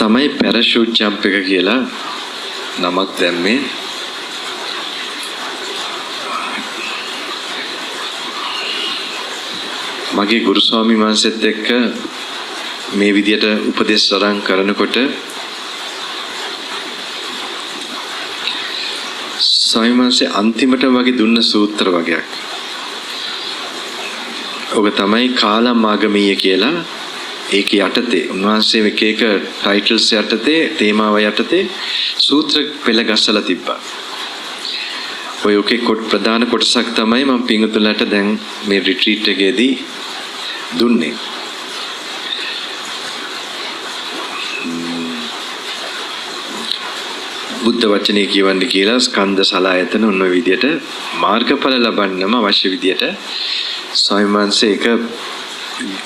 තමයි පැරෂූට් ජම්ප් එක කියලා නමක් දැම්මේ. මගේ ගුරු ස්වාමීන් වහන්සේත් එක්ක මේ විදියට උපදෙස් අරන් කරනකොට ස්වාමීන් වහන්සේ අන්තිමට වගේ දුන්න සූත්‍ර වගේක්. ඔබ තමයි කාලමාගමීය කියලා ඒක යටතේ උන්වහන්සේ එක එක ටයිටල්ස් යටතේ තේමාව යටතේ සූත්‍ර පෙළ ගස්සලා තිබ්බා. ඔය ඔකේ ප්‍රධාන කොටසක් තමයි මම පිංගුතුලට දැන් මේ රිට්‍රීට් එකේදී දුන්නේ. බුද්ධ වචනේ කියවන්නේ කියලා ස්කන්ධ සලආයතන ඔන්න ඔය විදියට මාර්ගඵල ලබන්නම අවශ්‍ය විදියට ස්වාමීන් වහන්සේ එක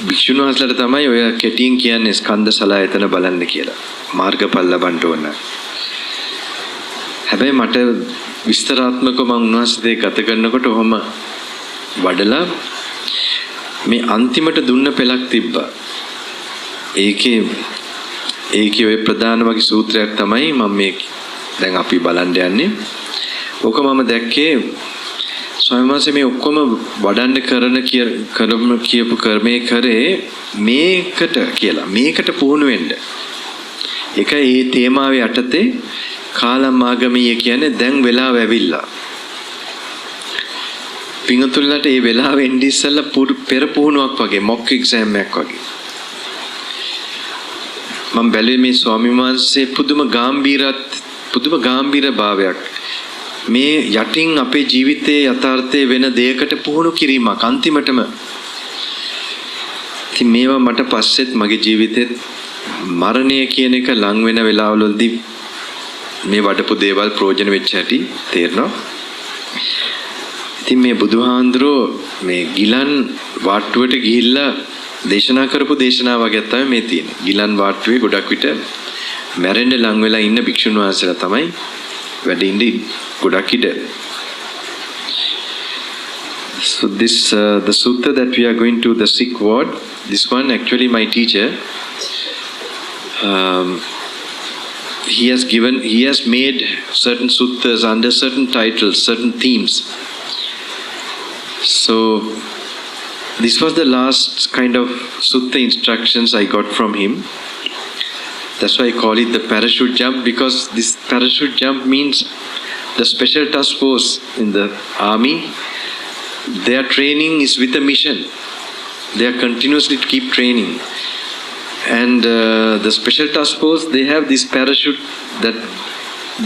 භික්ෂුන් වහන්සේලාට තමයි ඔය කෙටියෙන් කියන්නේ ස්කන්ධ සලආයතන බලන්න කියලා. මාර්ගඵල ලබන්න ඕන. හැබැයි මට විස්තරාත්මකව මම උන්වහන්සේ ගත කරනකොට ඔහම වඩලා මේ අන්තිමට දුන්න පෙළක් තිබ්බා. ඒකේ ඔය ප්‍රධාන වගේ සූත්‍රයක් තමයි මම මේ දැන් අපි බලන්න යන්නේ. ඕක මම දැක්කේ ස්වාමීන් වහන්සේ මේ ඔක්කොම වඩන්න කියපු කර්මයේ කරේ මේකට කියලා. මේකට පුහුණු වෙන්න. ඒකයි මේ තේමාවේ යටතේ කාලමාගමීය කියන්නේ දැන් වෙලාව ඇවිල්ලා. පිංගුතුල්ලට මේ වෙලාව එන්නේ ඉස්සෙල්ලා පෙර පුහුණුවක් වගේ මොක් එක්සෑම් එකක් වගේ. මම බැලුවේ මේ ස්වාමීන් වහන්සේ පුදුම ගාම්භීර භාවයක්. මේ යටින් අපේ ජීවිතයේ යථාර්ථයේ වෙන දෙයකට පුහුණු කිරීමක් අන්තිමටම. ඉතින් මේවා මට පස්සෙත් මගේ ජීවිතෙත් මරණය කියන එක ලං වෙන වෙලාවවලදී මේ වඩපු දේවල් ප්‍රයෝජන වෙච්ච හැටි තේරෙනවා. ඉතින් මේ බුදුහාඳුරෝ මේ ගිලන් වාට්ටුවට ගිහිල්ලා දේශනා කරපු දේශනාව වගේ තමයි මේ තියෙන්නේ. ගිලන් වාට්ටුවේ ගොඩක් විට මැරෙන්න ලං වෙලා ඉන්න භික්ෂුන් වහන්සේලා තමයි වැඩ ඉන්නේ ගොඩක් ඉඩ. So this the sutta that we are going to, the sick ward, this one actually my teacher he has made certain suttas under certain titles, certain themes. So this was the last kind of sutta instructions I got from him. That's why I call it the parachute jump, because this parachute jump means the special task force in the army. Their training is with a mission. They are continuously keep training. And the special task force, they have this parachute that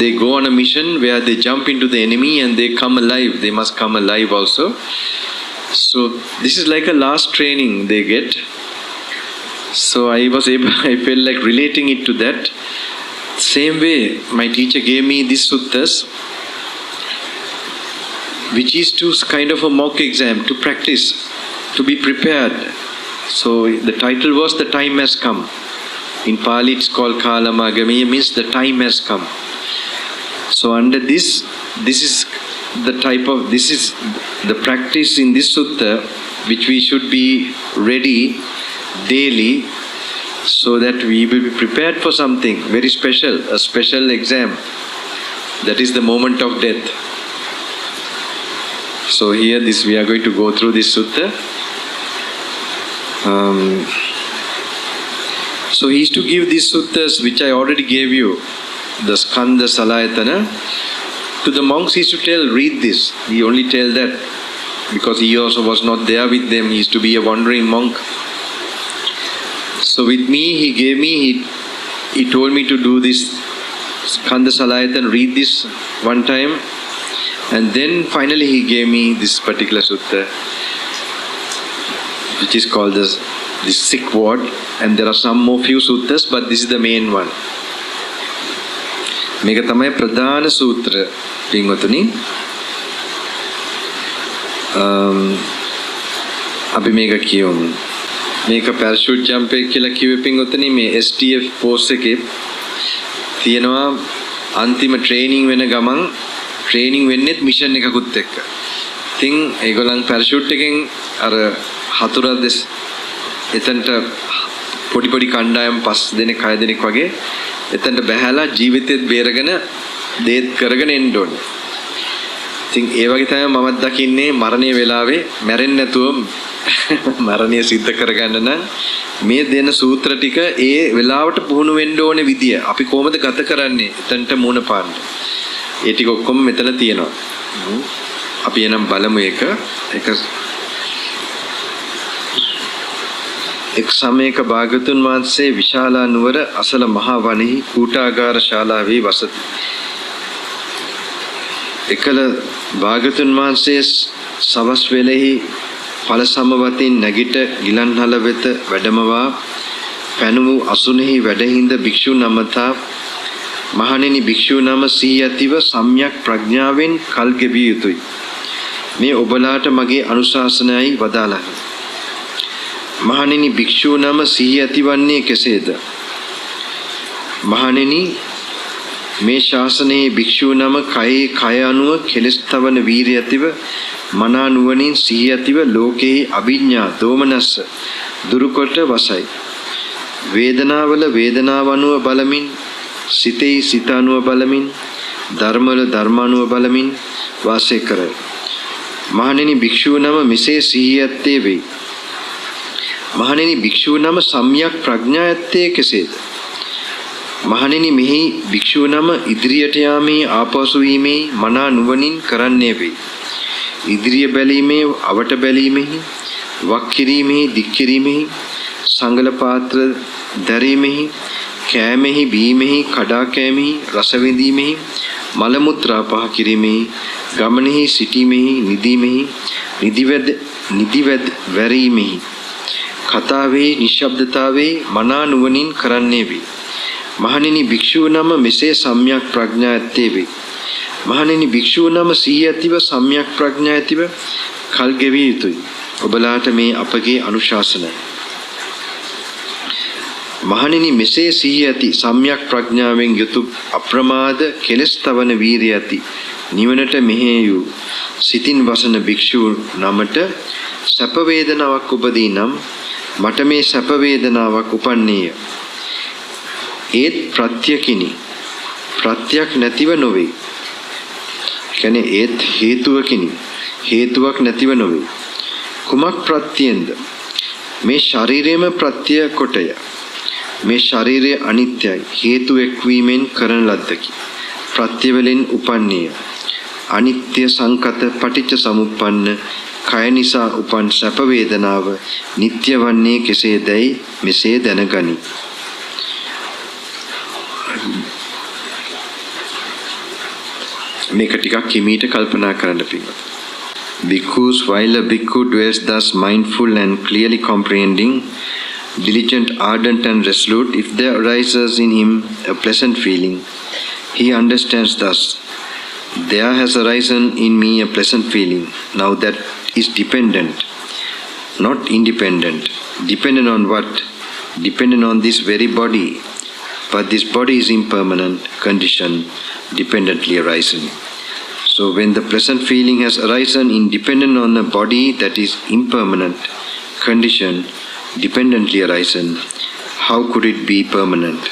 they go on a mission where they jump into the enemy and they come alive. They must come alive also. So this is like a last training they get. So I felt like relating it to that. Same way, my teacher gave me these suttas, which is to kind of a mock exam, to practice, to be prepared. So the title was The Time Has Come. In Pali it's called Kalamagamiya, means the time has come. So under this is the practice in this sutta, which we should be ready daily, so that we will be prepared for something very special, a special exam. That is the moment of death. So here we are going to go through this sutta. So he used to give these suttas, which I already gave you, the skandha salayatana. To the monks he used to tell, read this. He only tell that because he also was not there with them. He used to be a wandering monk. So with me, he told me to do this skandha salayatana, read this one time. And then finally he gave me this particular sutta, which is called this sick ward. And there are some more few suttas, but this is the main one. මේක තමයි ප්‍රධාන සූත්‍ර පින්වතුනි. අපි මේක කියමු. මේක පැරෂූට් jump එක කියලා කිව්වේ පින්වතුනි මේ STF පෝස්ට් එකේ තියෙනවා අන්තිම ට්‍රේනින් වෙන ගමන් ට්‍රේනින් වෙන්නේත් මිෂන් එකකුත් එක්ක. ඉතින් ඒගොල්ලන් පැරෂූට් එකෙන් අර හතුරා එතනට පොඩි පොඩි කණ්ඩායම් 5 දෙනෙක් 6 දෙනෙක් වගේ එතනට බහැලා ජීවිතේත් බේරගෙන දේත් කරගෙන එන්න ඕනේ. ඉතින් ඒ වගේ තමයි මමත් දකින්නේ මරණයේ වෙලාවේ මැරෙන්නේ නැතුව මරණය සිද්ධ කරගන්න නම් මේ දෙන සූත්‍ර ටික ඒ වෙලාවට පුහුණු වෙන්න ඕනේ විදිය. අපි කොහොමද ගත කරන්නේ එතනට මුණ පාන්න. ඒ ටික ඔක්කොම මෙතන තියෙනවා. අපි එනම් බලමු එක් සමයක භාගතුන් වහන්සේ විශාලා නුවර අසල මහා වනෙහි කූටාගාර ශාලාවේ වසති. එකල භාගතුන් වහන්සේ සවස් වේලෙහි ඵල සමවතින් නැගිට ගිලන්හල වෙත වැඩමවා පැනුමු අසුනේහි වැඩහිඳ භික්ෂු නමතා මහණෙනි භික්ෂු නම සිහි ඇතිව සම්‍යක් ප්‍රඥාවෙන් කල් ගෙවිය යුතුය. මේ ඔබලාට මගේ අනුශාසනයයි වදාළහ. මහණෙනි භික්ෂු නම සිහි ඇතිවන්නේ කෙසේද? මහණෙනි මේ ශාසනයේ භික්ෂු නම කයේ කය අනුව කෙලස් තවන වීරිය ඇතිව මනා නුවණින් සිහි ඇතිව ලෝකේ අභිඥා දෝමනස්ස දුරුකොට වසයි. වේදනාවල වේදනාව අනුව බලමින් සිතේ සිත අනුව බලමින් ධර්මවල ධර්ම අනුව බලමින් වාසය කරයි. මහණෙනි භික්ෂු නම මෙසේ සිහි ඇත්තේ වෙයි. මහණෙනි භික්ෂු නම සම්‍යක් ප්‍රඥා ඇත්තේ කෙසේද? මහණෙනි මෙහි භික්ෂු නම ඉදිරියට යාමේ ආපසු වීමේ මනා නුවණින් කරන්නේ වෙයි. ඉදිරිය බැලීමේ අවට බැලීමෙහි වක් කිරීමෙහි දික් කිරීමෙහි සංගල පාත්‍ර දැරීමෙහි කෑමෙහි බීමෙහි කඩා කෑමෙහි රස විඳීමෙහි මල මුත්‍රා පහ කිරීමෙහි ගමනෙහි සිටීමෙහි නිදීමෙහි නිදිවැද වැරීමෙහි කතාවේ නිශ්ශබ්දතාවේ මනා නුවණින් කරන්නේ වේ. මහණෙනි භික්ෂුව නම මෙසේ සම්‍යක් ප්‍රඥා ඇත්තේ වේ. මහණෙනි භික්ෂුව නම සිහි ඇතිව සම්‍යක් ප්‍රඥා ඇතිව කල් ගෙවිය යුතුය. ඔබලාට මේ අපගේ අනුශාසනයි. මහණෙනි මෙසේ සිහි ඇති සම්‍යක් ප්‍රඥාවෙන් යුතු අප්‍රමාද කෙලස් තවන වීරිය ඇති නිවනට මෙහෙයු සිතින් වසන භික්ෂුව නමට සැප වේදනාවක් උපදී නම් මට මේ සැප වේදනාවක් උපන්නේය. ඒත් ප්‍රත්‍යකිනි ප්‍රත්‍යක් නැතිව නොවේ. කියන්නේ ඒත් හේතුවකිනි හේතුවක් නැතිව නොවේ. කුමක් ප්‍රත්‍යෙන්ද? මේ ශරීරයේම ප්‍රත්‍ය කොටය. මේ ශරීරය අනිත්‍යයි. හේතු එක්වීමෙන් කරන ලද්දකි. ප්‍රත්‍ය වලින් උපන්නේය. අනිත්‍ය සංකත පටිච්ච සමුප්පන්න කය නිසා උපන් සැප වේදනාව නිට්ටය වන්නේ කෙසේදයි මෙසේ දැනගනි. මේක ටිකක් හිමීට කල්පනා කරන්න පිළිගන්න. Bhikkhus, while a bhikkhu dwells thus mindful and clearly comprehending, diligent, ardent and resolute, if there arises in him a pleasant feeling, he understands thus, there has arisen in me a pleasant feeling. Now that is dependent, not independent. Dependent on what? Dependent on this very body. But this body is impermanent, condition, dependently arising. So when the pleasant feeling has arisen independent on a body that is impermanent, condition, dependently arisen, how could it be permanent?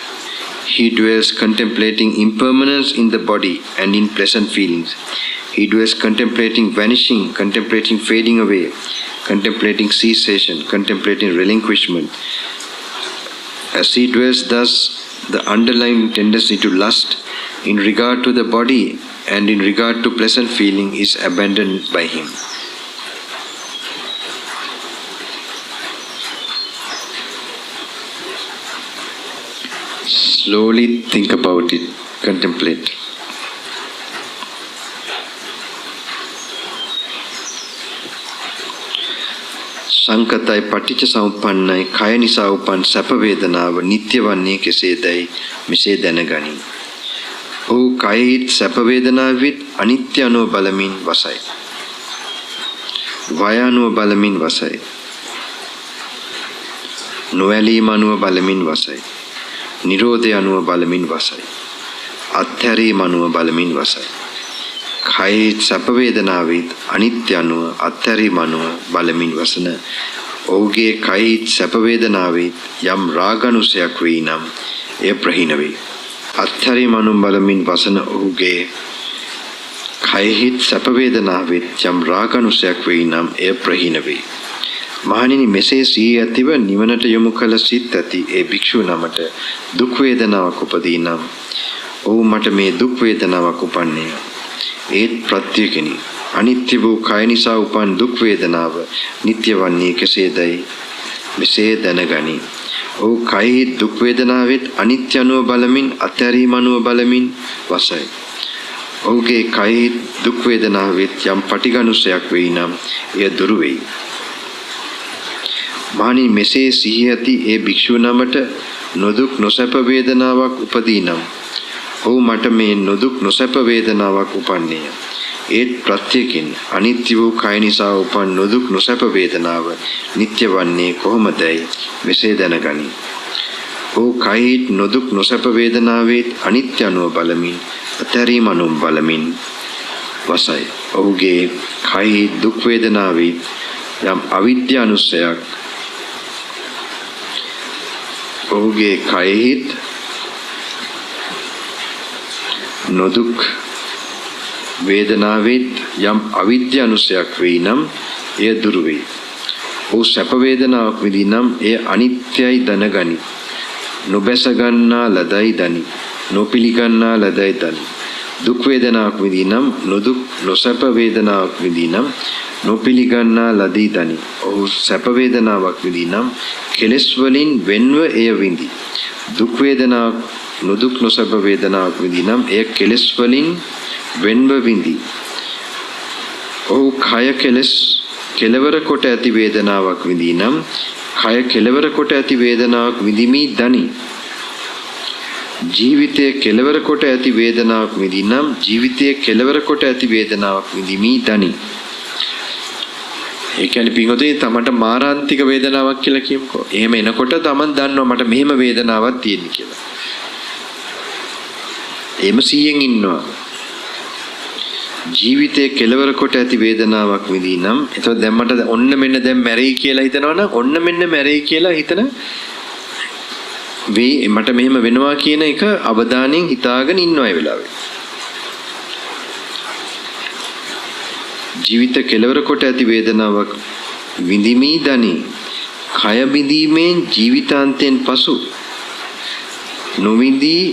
He dwells contemplating impermanence in the body and in pleasant feelings. He dwells contemplating vanishing, contemplating fading away, contemplating cessation, contemplating relinquishment. As he dwells thus, the underlying tendency to lust in regard to the body and in regard to pleasant feeling is abandoned by him. Slowly think about it, contemplate. සංකතයි පටිච්ච සමුප්පන්නයි කය නිසා උපන් සැප වේදනාව නිට්ටය වන්නේ කෙසේදයි මෙසේ දැනගනි. ඔහු කයෙහි සැප වේදනාවෙත් අනිත්‍ය අනුව බලමින් වසයි. වය අනුව බලමින් වසයි. නොඇලීම අනුව බලමින් වසයි. නිරෝධය අනුව බලමින් වසයි. අත්හැරීම අනුව බලමින් වසයි. කයෙහි සැප වේදනාවෙත් අනිත්‍ය අනුව අත්හැරීම අනුව බලමින් වසන ඔහුගේ කයෙහි සැප වේදනාවේ යම් රාගනුසයක් වේ නම් එය ප්‍රහීන වේ. අත්හැරීමනු බලමින් වසන ඔහුගේ කයෙහි සැප වේදනාවේ යම් රාගනුසයක් වේ නම් එය ප්‍රහීන වේ. මහණෙනි, මෙසේ සිහි ඇතිව නිවනට යොමු කළ සිත් ඇති ඒ භික්ෂුව නමට දුක් වේදනාවක් උපදී නම් ඔහු මට මේ දුක් වේදනාවක් උපන්නේය. ඒත් ප්‍රත්‍යකිනි. අනිත්‍ය වූ කය නිසා උපන් දුක් වේදනාව නිට්ටය වන්නේ කෙසේදයි මෙසේ දැනගනි. ඔහු කයෙහි දුක් වේදනාවෙත් අනිත්‍ය අනුව බලමින් අත්හැරීම අනුව බලමින් වසයි. ඔහුගේ කයෙහි දුක් වේදනාවෙත් යම් පටිඝනුසයක් වෙයි නම් එය දුරු වෙයි. මහණෙනි, මෙසේ සිහි ඇති ඒ භික්ෂුව නමට නොදුක් නොසැප වේදනාවක් උපදී නම් ඔහු මට මේ නොදුක් නොසැප වේදනාවක් උපන්නේය. ඒත් ප්‍රත්‍යකින් අනිත්‍ය වූ කය නිසා උපන් නොදුක් නොසැප වේදනාව නිට්ටය වන්නේ කොහොමදයි මෙසේ දැනගනි. ඔහු කයෙහි නොදුක් නොසැප වේදනාවේ අනිත්‍ය අනුව බලමින් අත්හැරීම අනුව බලමින් වසයි. ඔහුගේ කයෙහි දුක් වේදනාවේ යම් අවිද්‍යානුසයක් ඔහුගේ කයෙහි නොදුක් වේදනාවේ යම් අවිද්‍යානුසයක් වේ නම් එය දුරු වේ. ඔහු සැප වේදනාවක් විඳී නම් එය අනිත්‍යයි දැනගනි. නොබැස ගන්නා ලදයි දනි. නොපිළිගන්නා ලදයි දනි. දුක් වේදනාවක් විඳී නම් නොදුක් නොසැප වේදනාවක් විඳී නම් නොපිළිගන්නා ලදී දනි. ඔහු සැප වේදනාවක් විඳී නම් කෙලෙස් වලින් වෙන්ව එය විඳි. දුක් වේදනාවක් නොදුක් නොසැප වේදනාවක් විඳී නම් එය කෙලෙස් වලින් වෙන්ව විඳි. ඔහු කය කෙලවර කොට ඇති වේදනාවක් විඳී නම් කය කෙලවර කොට ඇති වේදනාවක් විඳිමි දනි. ජීවිතයේ කෙලවර කොට ඇති වේදනාවක් විඳී නම් ජීවිතයේ කෙලවර කොට ඇති වේදනාවක් විඳිමි දනි. ඒ කියන්නේ පින්වතුනි, තමන්ට මාරාන්තික වේදනාවක් කියලා කියමුකෝ. එහෙම එනකොට තමන් දන්නවා මට මෙහෙම වේදනාවක් තියෙන කියලා. එහෙම සිහියෙන් ඉන්නවා. ජීවිතයේ කෙලවර කොට ඇති වේදනාවක් විඳී නම් එතකොට දැන් මට ඔන්න මෙන්න දැන් මැරෙයි කියලා හිතනවනම් ඔන්න මෙන්න මැරෙයි කියලා හිතන මට මෙහෙම වෙනවා කියන එක අවධානයෙන් හිතාගෙන ඉන්නවා ඒ වෙලාවේ. ජීවිත කෙලවර කොට ඇති වේදනාවක් විඳිමි දනි. කය බිඳීමෙන් ජීවිතාන්තයෙන් පසු නොවිඳී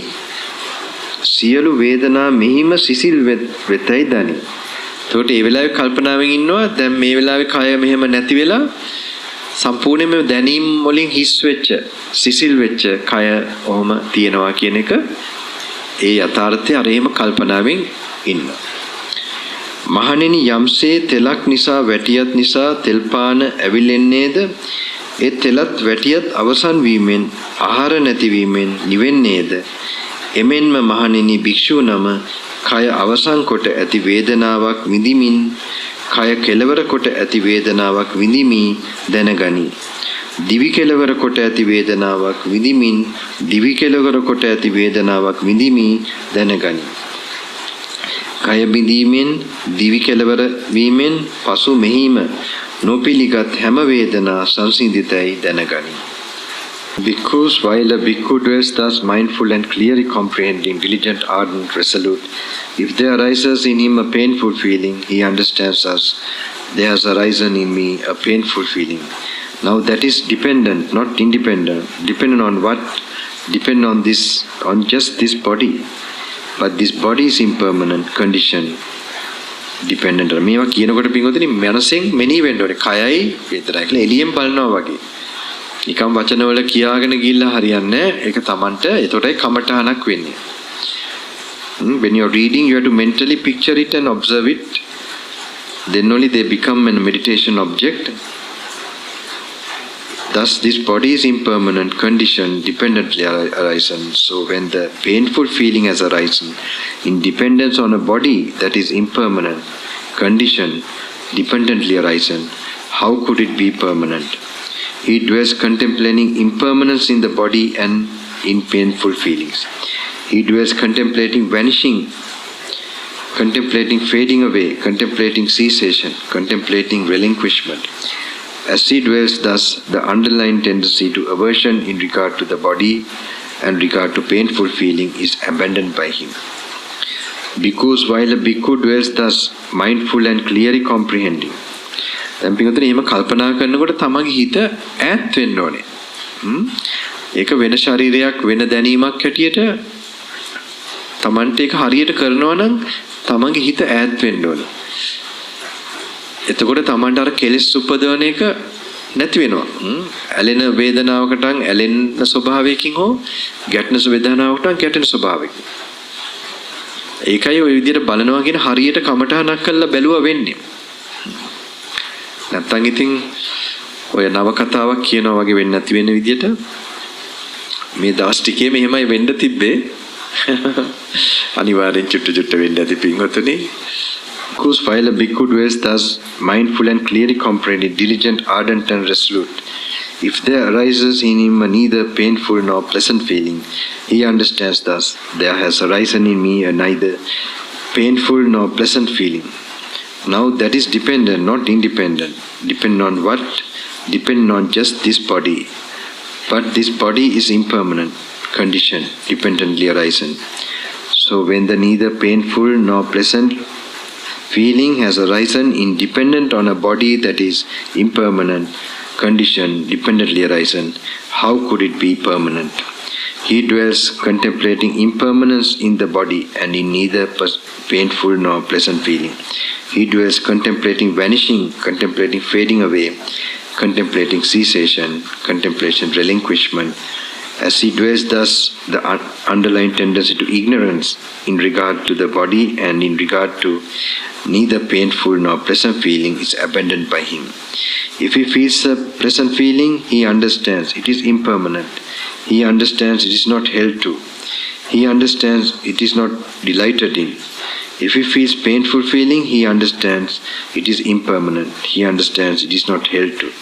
සියලු වේදනා මෙහිම සිසිල් වෙතයි දනි. එතකොට ඒ වෙලාවේ කල්පනාවෙන් ඉන්නවා දැන් මේ වෙලාවේ කය මෙහෙම නැති වෙලා සම්පූර්ණයෙන්ම දැනීම් වලින් හිස් වෙච්ච සිසිල් වෙච්ච කය ඔහොම තියෙනවා කියන එක ඒ යථාර්ථය අර එහෙම කල්පනාවෙන් ඉන්නවා. මහණෙනි, යම්සේ තෙලක් නිසා වැටියත් නිසා තෙල් පාන ඇවිලෙන්නේද ඒ තෙලත් වැටියත් අවසන් වීමෙන් ආහාර නැතිවීමෙන් නිවෙන්නේද එමෙන්ම මහණෙනි, භික්ෂුව නම කය අවසන් කොට ඇති වේදනාවක් විඳිමින් කය කෙලවර කොට ඇති වේදනාවක් විඳිමි දැනගනි. දිවි කෙලවර කොට ඇති වේදනාවක් විඳිමින් දිවි කෙලවර කොට ඇති වේදනාවක් විඳිමි දැනගනි. කය බිඳීමෙන් දිවි කෙලවර වීමෙන් පසු මෙහිම නොපිළිගත් හැම වේදනා සංසිඳිතයි දැනගනි. Bhikkhus, while a bhikkhu dwells thus mindful and clearly comprehending, diligent, ardent, resolute, if there arises in him a painful feeling, he understands us. There has arisen in me a painful feeling. Now that is dependent, not independent. Dependent on what? Dependent on just this body. But this body is impermanent, condition, dependent. මේවා කියනකොට පින්වතුනි මනසෙන් මෙනෙහි වෙන්න ඕනේ. කයයි වේදනයි කියලා එළියෙන් බලනවා වගේ. නිකම් වචන වල කියාගෙන ගිහිල්ලා හරියන්නේ නැහැ. ඒක Tamanට එතකොටයි කමඨහනක් වෙන්නේ. When you are reading, you have to mentally picture it and observe it. Then only they become a meditation object. Thus, this body is impermanent, condition, dependently arisen. So, when the painful feeling has arisen in dependence on a body that is impermanent, condition, dependently arisen, how could it be permanent? He dwells contemplating impermanence in the body and in painful feelings. He dwells contemplating vanishing, contemplating fading away, contemplating cessation, contemplating relinquishment, As he dwells thus, the underlying tendency to aversion in regard to the body and regard to painful feeling is abandoned by him. Because while a bhikkhu dwells thus, mindful and clearly comprehending, දැන් පිටුතේ එහෙම කල්පනා කරනකොට තමගේ හිත ඈත් වෙන්න ඕනේ. ඒක වෙන ශරීරයක් වෙන දැනීමක් හැටියට තමන්ට ඒක හරියට කරනවා නම් තමගේ හිත ඈත් වෙන්න ඕනේ. එතකොට තමන්ට අර කෙලෙස් උපදවන එක නැති වෙනවා. ඇලෙන වේදනාවකට ඇලෙන ස්වභාවයකින් හෝ ගැටෙන වේදනාවකට ගැටෙන ස්වභාවයකින්. ඒකයි ඔය විදිහට බලනවා කියන හරියට කමටහනක් කරලා බැලුවා වෙන්නේ. නැත්තම් ඉතින් ඔය නව කතාවක් කියනවා වගේ වෙන්නේ නැති වෙන විදිහට මේ දවස් ටිකේ මෙහෙමයි වෙන්න තිබ්බේ. අනිවාර්යෙන් චුට්ට වෙන්න ඇති පින්වතුනි. Because while a bhikkhu dwells thus, mindful and clearly comprehending, diligent, ardent and resolute, if there arises in him a neither painful nor pleasant feeling, he understands thus, there has arisen in me a neither painful nor pleasant feeling. Now that is dependent, not independent. Depend on what? Depend on just this body. But this body is impermanent, conditioned, dependently arisen. So when the neither painful nor pleasant feeling has arisen independent on a body that is impermanent, conditioned, dependently arisen, how could it be permanent? He dwells contemplating impermanence in the body and in neither painful nor pleasant feeling. He dwells contemplating vanishing, contemplating fading away, contemplating cessation, contemplation relinquishment. As he dwells thus, the underlying tendency to ignorance in regard to the body and in regard to neither painful nor pleasant feeling is abandoned by him. If he feels a pleasant feeling, he understands it is impermanent. He understands it is not held to. He understands it is not delighted in. If he feels painful feeling, he understands it is impermanent. He understands it is not held to.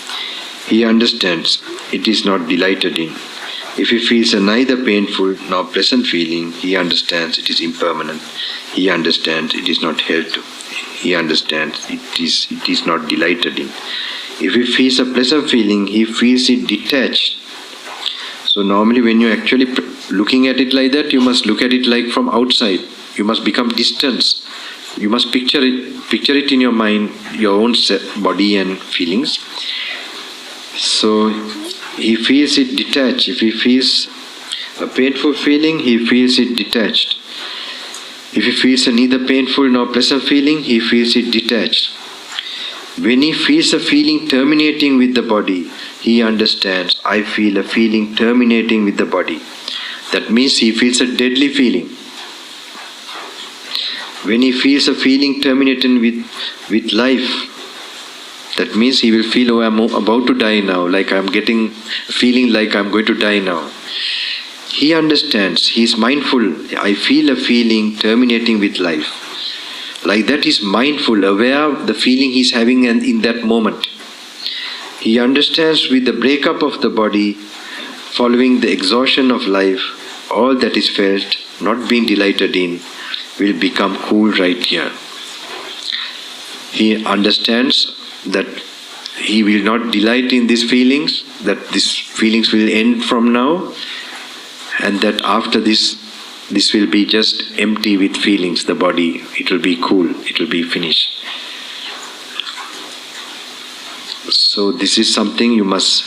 He understands it is not delighted in. If he feels a neither painful nor pleasant feeling, he understands it is impermanent. He understands it is not held to. He understands it is not delighted in. If he feels a pleasant feeling, he feels it detached. So normally when you're actually looking at it like that, you must look at it like from outside. You must become distance. You must picture it in your mind, your own body and feelings. So he feels it detached. If he feels a painful feeling, he feels it detached. If he feels a neither painful nor pleasant feeling, he feels it detached. When he feels a feeling terminating with the body, he understands, I feel a feeling terminating with the body. That means he feels a deadly feeling. When he feels a feeling terminating with life, that means he will feel, oh, I'm about to die now, like I'm getting a feeling like I'm going to die now. He understands, he is mindful, I feel a feeling terminating with life. Like that, he is mindful, aware of the feeling he is having in that moment. He understands with the breakup of the body, following the exhaustion of life, all that is felt, not being delighted in, will become cool right here. He understands that he will not delight in these feelings, that these feelings will end from now, and that after this will be just empty with feelings, the body, it will be cool, it will be finished. So this is something you must,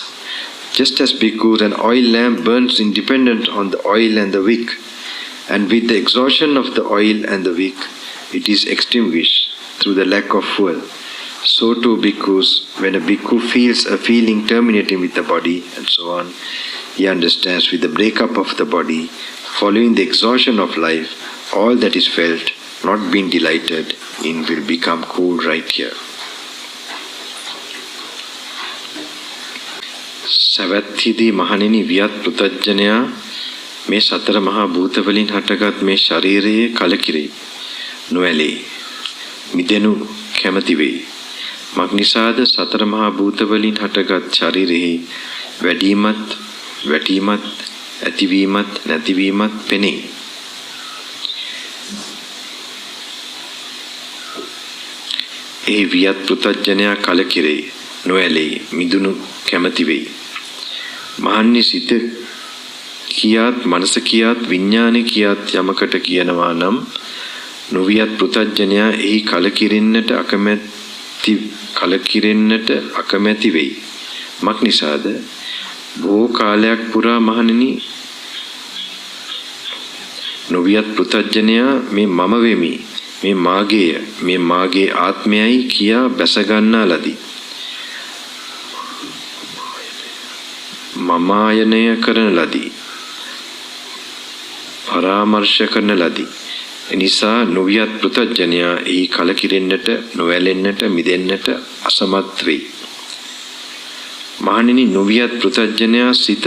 just as bhikkhus, an oil lamp burns independent on the oil and the wick, and with the exhaustion of the oil and the wick, it is extinguished through the lack of fuel. So too bhikkhus, when a bhikkhu feels a feeling terminating with the body and so on, he understands with the breakup of the body, following the exhaustion of life, all that is felt, not being delighted in, will become cool right here. සවැත්හිදී මහණෙනි වියත් පෘතජ්ජනයා මේ සතර මහා භූත වලින් හටගත් මේ ශරීරයේ කලකිරේ නොඇලේ මිදෙනු කැමැති වෙයි මග්නිසාද සතර මහා භූත වලින් හටගත් ශරීරයේ වැඩිමත් වැටීමත් ඇතිවීමත් නැතිවීමත් පෙනේ ඒ වියත් පෘතජ්ජනයා කලකිරේ නොඇලෙයි, මිදුණු කැමැති වෙයි. මහන්නේ සිත කියාත්, මනස කියාත්, විඥානෙ කියාත් යමකට කියනවා නම් නොවියත් පෘථග්ජනයා එහි කලකිරෙන්නට අකමැති වෙයි. මක් නිසාද? බොහෝ කාලයක් පුරා මහණෙනි නොවියත් පෘථග්ජනයා මේ මම වෙමි, මේ මාගේය, මේ මාගේ ආත්මයයි කියා බැස ගන්නා ලදී. මමායනය කරන ලදී, පරාමර්ශ කරන ලදී. එනිසා නොවියත් පෘථග්ජනයා එහි කලකිරෙන්නට, නොඇලෙන්නට, මිදෙන්නට අසමත් වෙයි. මහණෙනි, නොවියත් පෘථග්ජනයා සිත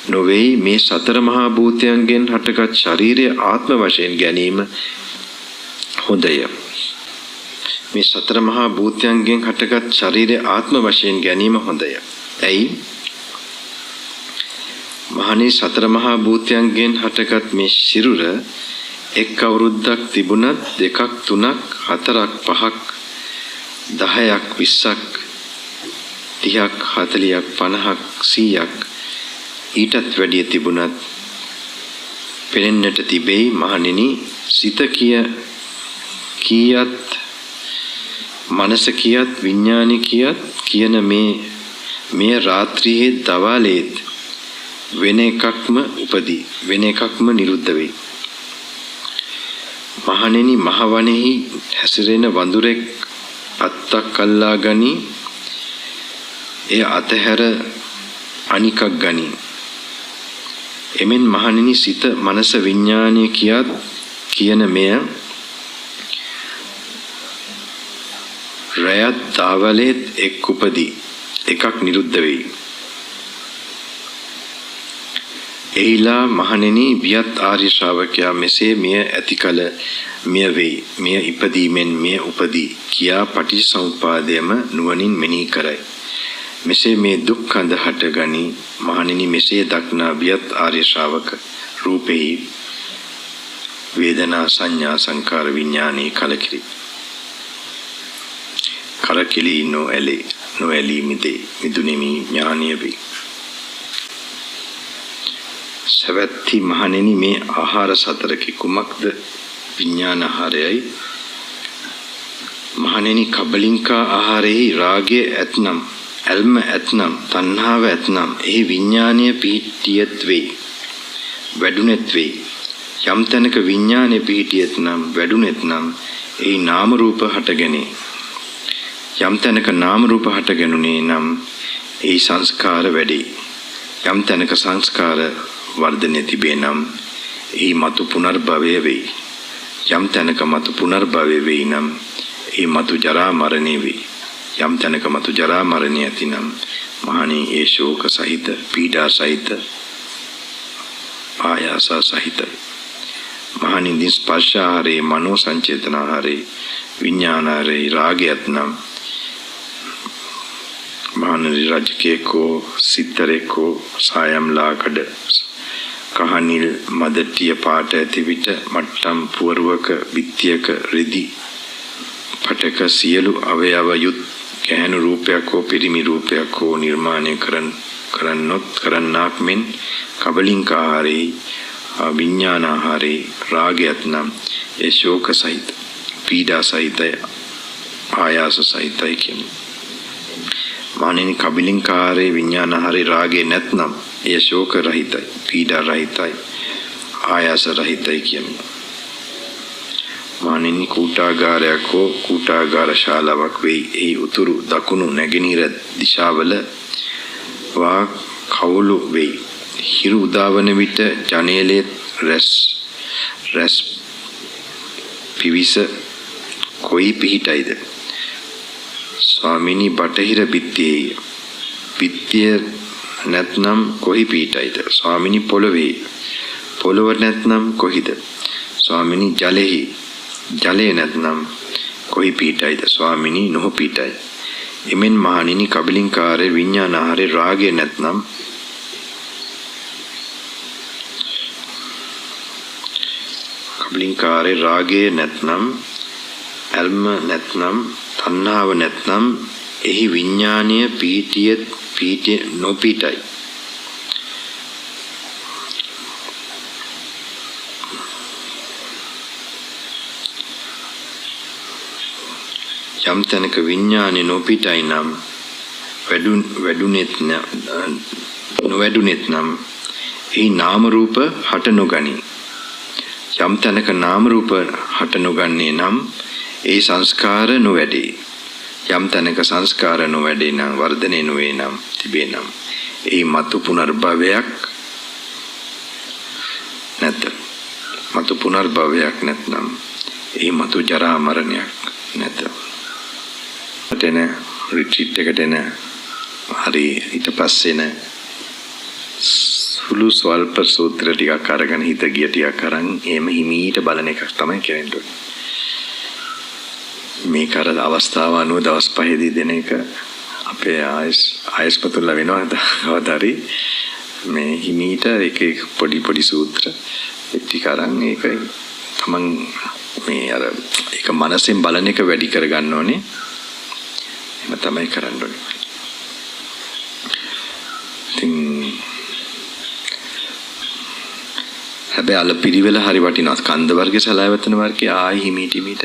නොවේයි මේ සතර මහා භූතයන්ගෙන් හටගත් ශරීරය ආත්ම වශයෙන් ගැනීම හොඳය. මේ සතර මහා භූතයන්ගෙන් හටගත් ශරීරය ආත්ම වශයෙන් ගැනීම හොඳය. ඇයි? මහණේ, සතර මහා භූතයන්ගෙන් හටගත් මේ සිරුර එක් අවුරුද්දක් තිබුණත්, දෙකක්, තුනක්, හතරක්, පහක්, 10ක්, 20ක්, 30ක්, 40ක්, 50ක්, 100ක් ඊටත් වැඩිය තිබුණත් පෙනෙන්නට තිබෙයි. මහණෙනි, සිත කීයත්, මනස කීයත්, විඥානෙ කීයත් කියන මේ රාත්‍රියේ දවාලේත් වෙන එකක්ම උපදී, වෙන එකක්ම නිරුද්ධ වෙයි. මහණෙනි, මහවණෙහි හැසිරෙන වඳුරෙක් අත්තක් අල්ලා ගනි, එය අතහැර අනිකක් ගනි. එමෙන් මහණෙනි, සිත, මනස, විඥානය කියන මෙය රයත් දාවලේත් එක් උපදී, එකක් නිරුද්ධ වෙයි. එහිලා මහණෙනි, වියත් ආර්ය ශ්‍රාවකයා මෙසේ මෙය ඇතිකල මෙය වෙයි, මෙය ඉපදීමෙන් මෙය උපදී කියා පටිච්චසමුප්පාදයම නුවණින් මෙනෙහි කරයි. මෙසේ මේ දුක්ඛඳ හටගනි. මහණෙනි, මෙසේ දක්නා වියත් ආර්ය ශ්‍රාවක රූපෙහි වේදනා, සංඥා, සංකාර, විඥානී කලකිරි. කරකිලි නොඇලී මිදුනිමි ඥානීය වේ. සවැත්ති මහණෙනි, මේ ආහාර සතරකි කුමක්ද? විඥාන ආහාරයයි. මහණෙනි, කබලින්කා ආහාරෙහි රාගය ඇතනම්, ඇල්ම ඇතනම්, තණ්හාව ඇතනම්, එහි විඥානීය පිහිටියත් වෙයි, වැඩුණෙත් වෙයි. යම් තැනක විඥානීය පිහිටියත් නම්, වැඩුණෙත් නම්, එහි නාම රූප හටගැනේ. යම් තැනක නාම රූප හටගැනුනේ නම්, එහි සංස්කාර වැඩේ. යම් තැනක සංස්කාර වර්ධනය තිබේ නම්, එහි මතු පුනර්භවය වෙයි. යම් තැනක මතු පුනර්භවය වෙයි නම්, එහි මතු ජරා මරණය වෙයි. යම් තැනක මතු ජරා මරණය ඇතිනම්, මහණී, ඒ ශෝක සහිත, පීඩා සහිත, ආයාස සහිත. මහණී, ස්පර්ශාහාරේ, මනෝ සංචේතනාහාරේ, විඥානාහාරේ රාගයත් නම්, මහණී, රජකේකෝ, සිත්තරේකෝ, සායම්ලාකඩ, කහනිල් මදටිය පාට ඇති විට මට්ටම් පුවරුවක, බිත්තියක, රෙදි පටක සියලු අවයව යුත් ගැහැණු රූපයක් හෝ පිරිමි රූපයක් හෝ නිර්මාණය කරන්නාක් මෙන් කබලින්ක ආහාරේ, විඥාන ආහාරේ රාගයත් නම්, ඒ ශෝක සහිත, පීඩා සහිතයි, ආයාස සහිතයි කියන්නේ. මහණෙනි, කබලින්ක ආහාරේ, විඥාන ආහාරේ රාගේ නැත්නම්, එය ශෝක රහිතයි, පීඩා රහිතයි, ආයාස රහිතයි කියන්නේ. මහණෙනි, කූටාගාරයක් හෝ කූටාගාර ශාලාවක් වෙයි. එහි උතුරු, දකුණු, නැගෙනහිර දිශාවල වා කවුළු වෙයි. හිරු උදාවන විට ජනේලයේ රැස් පිවිස කොයි පිහිටයිද? ස්වාමිනී, බටහිර බිත්තියේ. බිත්තිය නැත්නම් කොහි පිහිටයිද? ස්වාමිනී, පොළවේ. පොළව නැත්නම් කොහිද? ස්වාමිනී, ජලෙහි. ජලය නැත්නම් කොහි පිහිටයිද? ස්වාමිනී, නොහු පිහිටයි. එමෙන් මහණෙනි, කබලින්කාරේ, විඥානාහාරේ රාගය නැත්නම්, කබලින්කාරේ රාගය නැත්නම්, ඇල්ම නැත්නම්, තණ්හාව නැත්නම්, එහි විඥානය පීඨිය නොපීඨයි. යම් තැනක විඥානය නොපීඨයි නම් නොවැඩුනෙත් නම් එහි නාම රූප හට නොගනී. යම් තැනක නාම රූප හට නොගන්නේ නම් ඒ සංස්කාර නොවැඩේ. යම් තැනක සංස්කාර නොවැඩේ නම් වර්ධනය නොවේ නම් තිබේ නම් එහි මතු පුනර්භවයක් නැත. මතු පුනර්භවයක් නැත්නම් එහි මතු ජරා මරණයක් නැත. එතන රිට්‍රීට් එකට එන හරි ඊට පස්සේන සුළු ස්වල්ප සූත්‍ර ටිකක් අරගෙන හිත ගිය ටිකක් අරන් එහෙම හිමීට බලන එකක් තමයි කරන්නේ. මේ කර අවස්ථාව අනුව දවස් 5දී දෙන එක අපේ ආයස්පතුල්ල වෙනවා. කවදාරි මේ හිමීට එක පොඩි සූත්‍ර ටික අරන් ඒක තමන් මේ අර ඒක මනසෙන් බලන එක වැඩි කර ගන්න ඕනේ. එහෙම තමයි කරන්න ඕනේ. හැබැයි අල පිළිවෙල හරි වටිනවා. ස්කන්ධ වර්ගයේ සලආයතන වර්ගයේ ආයි හිමීට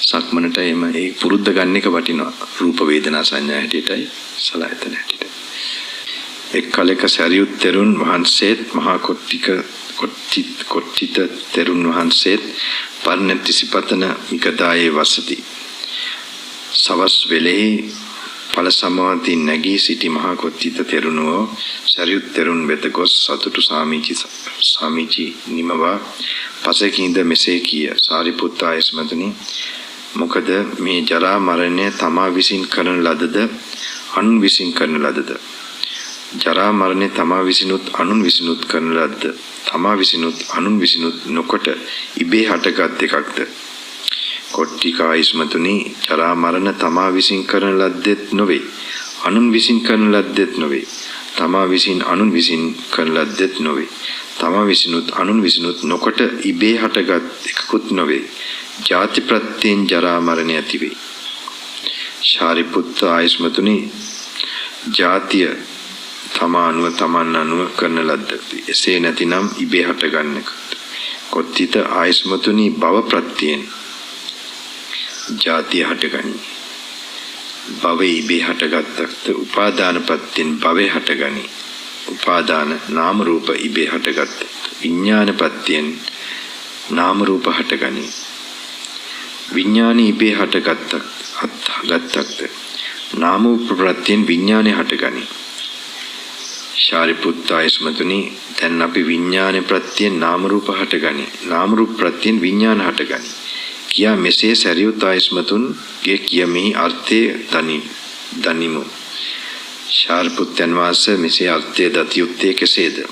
සක්මනට එම ඒ පුරුද්ද ගන්න එක වටිනවා. රූප වේදනා සංඥා හැටියටයි සලආයතන හැටියට. එක් කලක සරියුත් තෙරුන් වහන්සේත් මහා කොට්ටිත තෙරුන් වහන්සේත් පර්ණතිසිපතන මිකදායේ වසති. සවස් වෙලෙහි ඵල සමාධි නැගී සිටි මහා කොට්ටිත තෙරුණෝ සරියුත් තෙරුන් වෙත ගොස් සතුටු සාමිචි නිමවා පසකින්ද මෙසේ කිය. සාරිපුත්ත ආයස්මතුනි, මොකද මේ ජරා මරණය තමා විසින් කරන ලදද අනුන් විසින් කරන ලදද? ජරා මරණය තමා විසිනුත් අනුන් විසිනුත් කරන ලදද? තමා විසිනුත් අනුන් විසිනුත් නොකොට ඉබේ හටගත් එකක්ද? කොට්ටිකා ආයස්මතුනි, ජරා මරණ තමා විසින් කරන ලද්දෙත් නොවේ, අනුන් විසින් කරන ලද්දෙත් නොවේ, තමා විසින් අනුන් විසින් කරන ලද්දෙත් නොවේ, තමා විසිනුත් අනුන් විසිනුත් නොකොට ඉබේ හටගත් එකකුත් නොවේ. ජාති ප්‍රත්‍යයෙන් ජරා මරණය ඇති වේ. ශාරිපුත්ත ආයස්මතුනි, ජාතිය තමන් අනුව කරන ලද්දකි. එසේ නැතිනම් ඉබේ හටගන්නක. කොට්ටිත ආයස්මතුනි, භව ප්‍රත්‍යයෙන් ජාතිය හටගනී. භවයේ ඉබේ හටගත්තක්ද උපාදාන ප්‍රත්‍යයෙන් භවේ හටගනී. උපාදාන නාම රූප ඉබේ හටගත්. විඥාන ප්‍රත්‍යයෙන් නාම රූප හටගනී. විඥාන ඉබේ හටගත්තක්ද නාම රූප ප්‍රත්‍යයෙන් විඥානය හටගනී. ශාරිපුත්ත ආයස්මතුනි, දැන් අපි විඥාන ප්‍රත්‍යයෙන් නාම රූප හටගනී, නාම රූප ප්‍රත්‍යයෙන් විඥාන හටගනී කියා මෙසේ සරියුත් ආයස්මතුන්ගේ කියමෙහි අර්ථය දනිමු. ශාරිපුත්තයන් වහන්සේ මෙසේ අර්ථය දත යුත්තේ කෙසේද?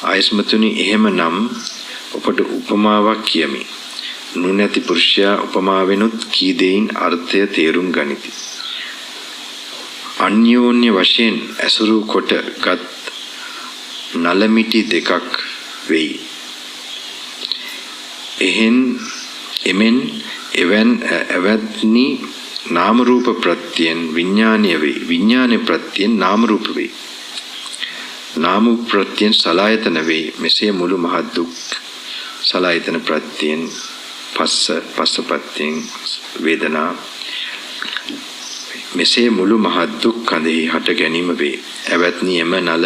ආයස්මතුනි, එහෙමනම් ඔබට උපමාවක් කියමි. නුනැති පුරුෂයා උපමාවෙනුත් කී දෙයින් අර්ථය තේරුම් ගනිති. අන්‍යෝන්‍ය වශයෙන් ඇසුරු කොට ගත් නලමිටි දෙකක් වෙයි. එවැනි නාම රූප ප්‍රත්‍යයෙන් විඥානය වේ. විඥාන ප්‍රත්‍යයෙන් නාම රූප වේ. නාම ප්‍රත්‍යයෙන් සලආයතන වේ. මෙසේ මුළු මහත් දුක් සලආයතන ප්‍රත්‍යයෙන් පස්ස ප්‍රත්‍යයෙන් වේදනා. මෙසේ මුළු මහත් දුක් කඳෙහි හට ගැනීම වේ. එවත්නි එම නල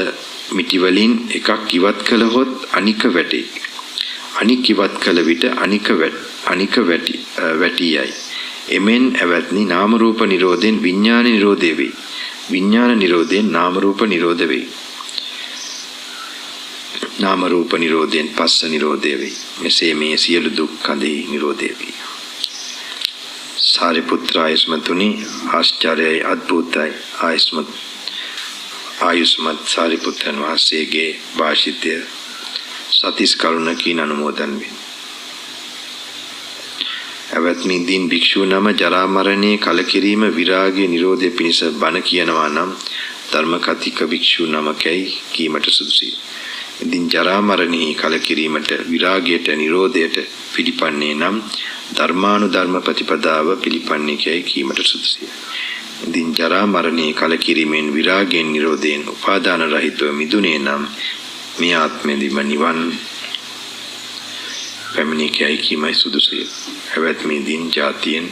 මිටි වලින් එකක් ඉවත් කළහොත් අනික වැටේ. අනික ඉවත් කළ විට අනික වැටියයි. එමෙන් එවත්නි නාම රූප නිරෝධයෙන් විඥාන නිරෝධය වේ. විඥාන නිරෝධයෙන් නාම රූප නිරෝධ වේ. නාම රූප නිරෝධයෙන් පස්ස නිරෝධය වේ. මෙසේ මේ සියලු දුක් කඳෙහි නිරෝධය වේ. සාරිපුත්‍ර ආයස්මතුනි, ආශ්චර්යයි අද්භූතයි ආයුෂ්මත් සාරිපුත්‍රයන් වහන්සේගේ භාෂිතය සතිස් කරුණකින් අනුමෝදන් වේ. එවත්නි දින් භික්ෂු නම ජරා මරණේ කලකිරීම විරාගයේ නිරෝධය පිණිස බණ කියනවා නම් ධර්ම කතික භික්ෂු නමකයි කීමට සුදුසුයි. ඉදින් ජරා මරණේ කලකිරීමට විරාගයට නිරෝධයට පිළිපන්නේ නම් ධර්මානුධර්ම ප්‍රතිපදාව පිළිපන්නේ කයි කීමට සුදුසුයි. ඉදින් ජරා මරණේ කලකිරීමෙන් විරාගයෙන් නිරෝධයෙන් උපාදාන රහිතව මිදුනේ නම් මේ ආත්මෙදිම නිවන් පැමිණි කයි කීමයි සුදුසුය. හැවැත් මේ දින් ජාතියෙන්